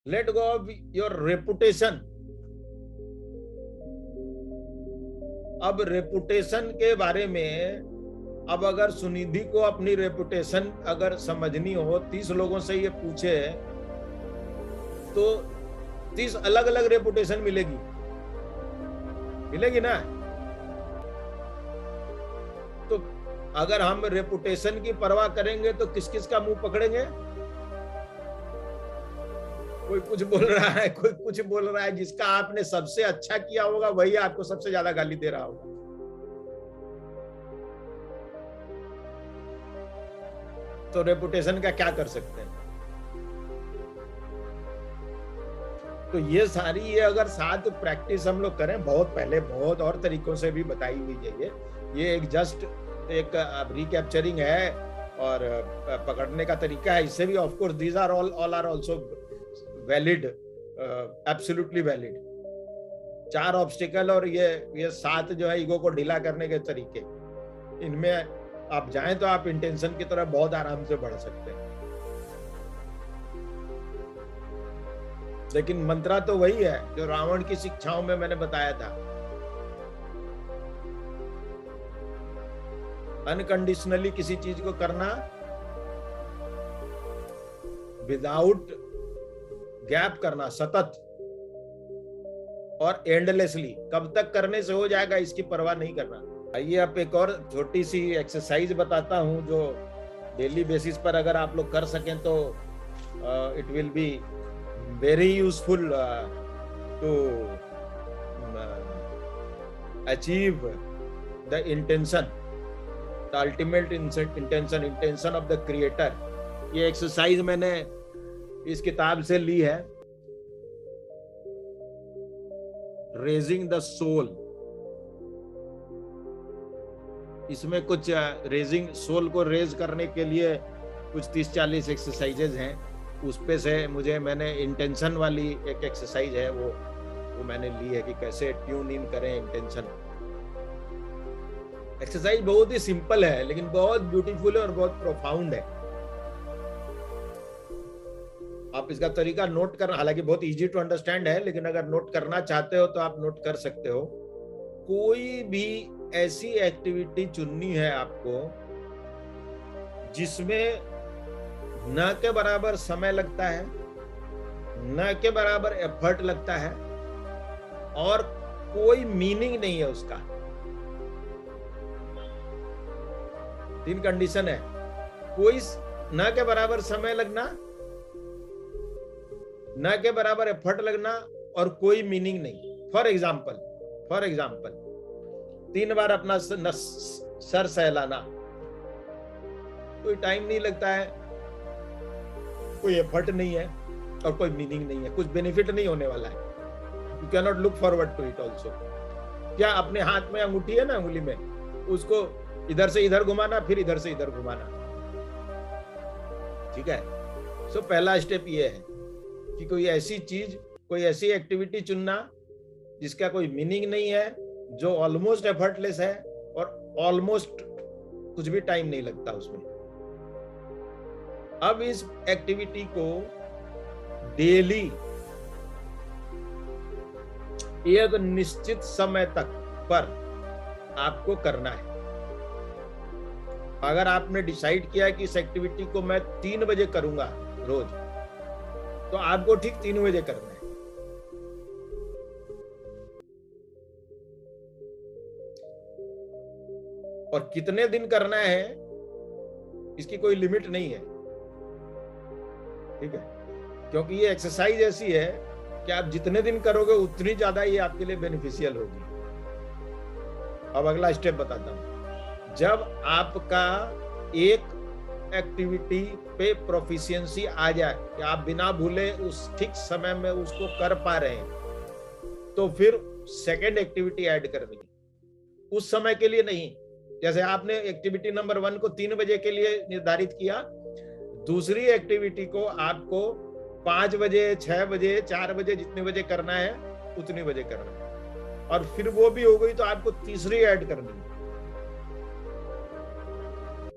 Let go of your reputation. अब reputation के बारे में, अब अगर सुनिधि को अपनी रेपुटेशन अगर समझनी हो, 30 लोगों से ये पूछे तो 30 अलग अलग रेपुटेशन मिलेगी, मिलेगी ना। तो अगर हम रेपुटेशन की परवाह करेंगे तो किस किस का मुंह पकड़ेंगे? कोई कुछ बोल रहा है, कोई कुछ बोल रहा है, जिसका आपने सबसे अच्छा किया होगा वही आपको सबसे ज्यादा गाली दे रहा होगा। तो रेपुटेशन का क्या कर सकते हैं? तो ये सारी, ये अगर साथ प्रैक्टिस हम लोग करें, बहुत पहले बहुत और तरीकों से भी बताई हुई है ये एक जस्ट एक रिकैप्चरिंग है और पकड़ने का तरीका है। इससे भी of course these are all are also valid, absolutely valid. 4 obstacle और ये 7 जो है ईगो को ढीला करने के तरीके, इनमें आप जाएं तो आप इंटेंशन की तरफ बहुत आराम से बढ़ सकते हैं। लेकिन मंत्रा तो वही है जो रावण की शिक्षाओं में मैंने बताया था, अनकंडीशनली किसी चीज को करना, विदाउट गैप करना, सतत और एंडलेसली। कब तक करने से हो जाएगा इसकी परवाह नहीं करना। आइए अब एक और छोटी सी एक्सरसाइज बताता हूं जो डेली बेसिस पर अगर आप लोग कर सकें तो it will be very useful to achieve the intention, the ultimate intention of the creator। ये एक्सरसाइज मैंने इस किताब से ली है, रेजिंग द सोल। इसमें कुछ रेजिंग सोल को रेज करने के लिए कुछ 30-40 एक्सरसाइजेज हैं। उस पे से मैंने इंटेंशन वाली एक एक्सरसाइज है वो मैंने ली है कि कैसे ट्यून इन करें इंटेंशन। एक्सरसाइज बहुत ही सिंपल है लेकिन बहुत ब्यूटीफुल है और बहुत प्रोफाउंड है। आप इसका तरीका नोट करना, हालांकि बहुत इजी टू अंडरस्टैंड है, लेकिन अगर नोट करना चाहते हो तो आप नोट कर सकते हो। कोई भी ऐसी एक्टिविटी चुननी है आपको जिसमें न के बराबर समय लगता है, न के बराबर एफर्ट लगता है और कोई मीनिंग नहीं है उसका। 3 कंडीशन है, कोई न के बराबर समय लगना, न के बराबर एफर्ट लगना और कोई मीनिंग नहीं। फॉर एग्जाम्पल 3 बार अपना सर सहलाना, कोई टाइम नहीं लगता है, कोई एफर्ट नहीं है और कोई मीनिंग नहीं है, कुछ बेनिफिट नहीं होने वाला है। You can not look forward to it also. क्या अपने हाथ में अंगूठी है ना, अंगुली में, उसको इधर से इधर घुमाना, फिर इधर से इधर घुमाना, ठीक है। सो पहला स्टेप ये है कि कोई ऐसी चीज, कोई ऐसी एक्टिविटी चुनना जिसका कोई मीनिंग नहीं है, जो ऑलमोस्ट एफर्टलेस है और ऑलमोस्ट कुछ भी टाइम नहीं लगता उसमें। अब इस एक्टिविटी को डेली एक निश्चित समय तक पर आपको करना है। अगर आपने डिसाइड किया है कि इस एक्टिविटी को मैं 3 बजे करूंगा रोज, तो आपको ठीक 3 बजे करना है। और कितने दिन करना है इसकी कोई लिमिट नहीं है, ठीक है, क्योंकि ये एक्सरसाइज ऐसी है कि आप जितने दिन करोगे उतनी ज्यादा ये आपके लिए बेनिफिशियल होगी। अब अगला स्टेप बताता हूं। जब आपका एक एक्टिविटी पे प्रोफिशिएंसी आ जाए कि आप बिना भूले उस ठीक समय में उसको कर पा रहे हैं, तो फिर सेकेंड एक्टिविटी ऐड करनी है। उस समय के लिए नहीं, जैसे आपने एक्टिविटी नंबर 1 को 3 बजे के लिए निर्धारित किया, दूसरी एक्टिविटी को आपको 5 बजे, 6 बजे, 4 बजे, जितने बजे करना है उतनी बजे करना है। और फिर वो भी हो गई तो आपको तीसरी ऐड करनी है,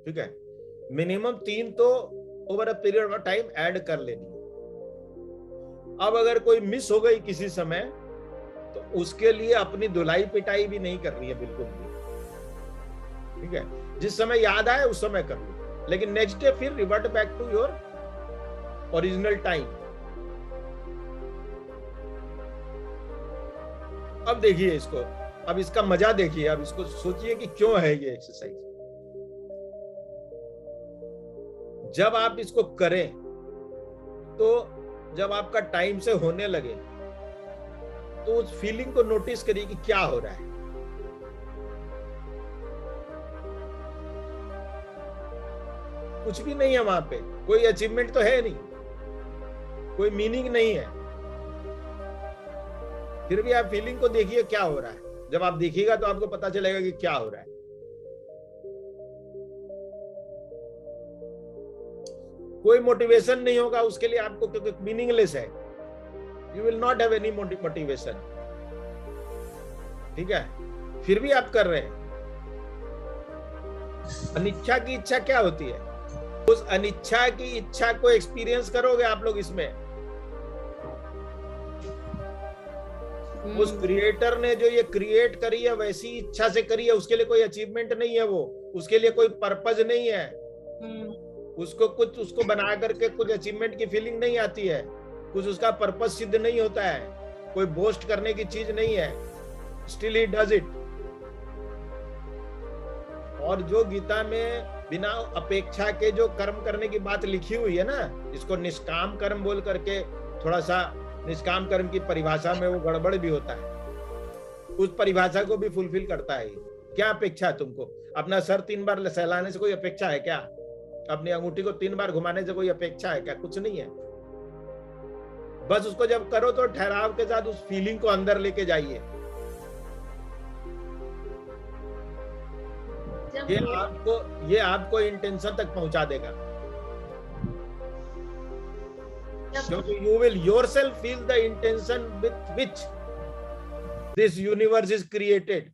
ठीक है। मिनिमम 3 तो over a period of time add कर लेनी है। अब अगर कोई मिस हो गई किसी समय तो उसके लिए अपनी धुलाई पिटाई भी नहीं करनी है बिल्कुल भी, ठीक है। जिस समय याद आए उस समय कर लो, लेकिन नेक्स्ट डे फिर revert back to your original time. अब देखिए इसको, अब इसका मजा देखिए, अब इसको सोचिए कि क्यों है ये एक्सरसाइज। जब आप इसको करें तो जब आपका टाइम से होने लगे तो उस फीलिंग को नोटिस करिए कि क्या हो रहा है। कुछ भी नहीं है वहां पे, कोई अचीवमेंट तो है नहीं, कोई मीनिंग नहीं है, फिर भी आप फीलिंग को देखिए क्या हो रहा है। जब आप देखिएगा तो आपको पता चलेगा कि क्या हो रहा है। कोई मोटिवेशन नहीं होगा उसके लिए आपको, क्योंकि मीनिंगलेस है। You will not have any motivation, ठीक है, फिर भी आप कर रहे हैं। अनिच्छा की इच्छा क्या होती है? उस अनिच्छा की इच्छा को एक्सपीरियंस करोगे आप लोग इसमें। उस क्रिएटर ने जो ये क्रिएट करी है वैसी इच्छा से करी है, उसके लिए कोई अचीवमेंट नहीं है, वो उसके लिए कोई पर्पज नहीं है, उसको कुछ उसको बना करके कुछ अचीवमेंट की फीलिंग नहीं आती है, कुछ उसका पर्पज सिद्ध नहीं होता है, कोई बोस्ट करने की चीज नहीं है, स्टिल ही डज इट। और जो गीता में बिना अपेक्षा के जो कर्म करने की बात लिखी हुई है ना, इसको निष्काम कर्म बोल करके, थोड़ा सा निष्काम कर्म की परिभाषा में वो गड़बड़ भी होता है, उस परिभाषा को भी फुलफिल करता है। क्या अपेक्षा है तुमको? अपना सर 3 बार सहलाने से कोई अपेक्षा है क्या? अपनी अंगूठी को 3 बार घुमाने से कोई अपेक्षा है क्या? कुछ नहीं है। बस उसको जब करो तो ठहराव के साथ उस फीलिंग को अंदर लेके जाइए। ये आपको इंटेंशन तक पहुंचा देगा, क्योंकि you will yourself feel the intention with which this universe is created.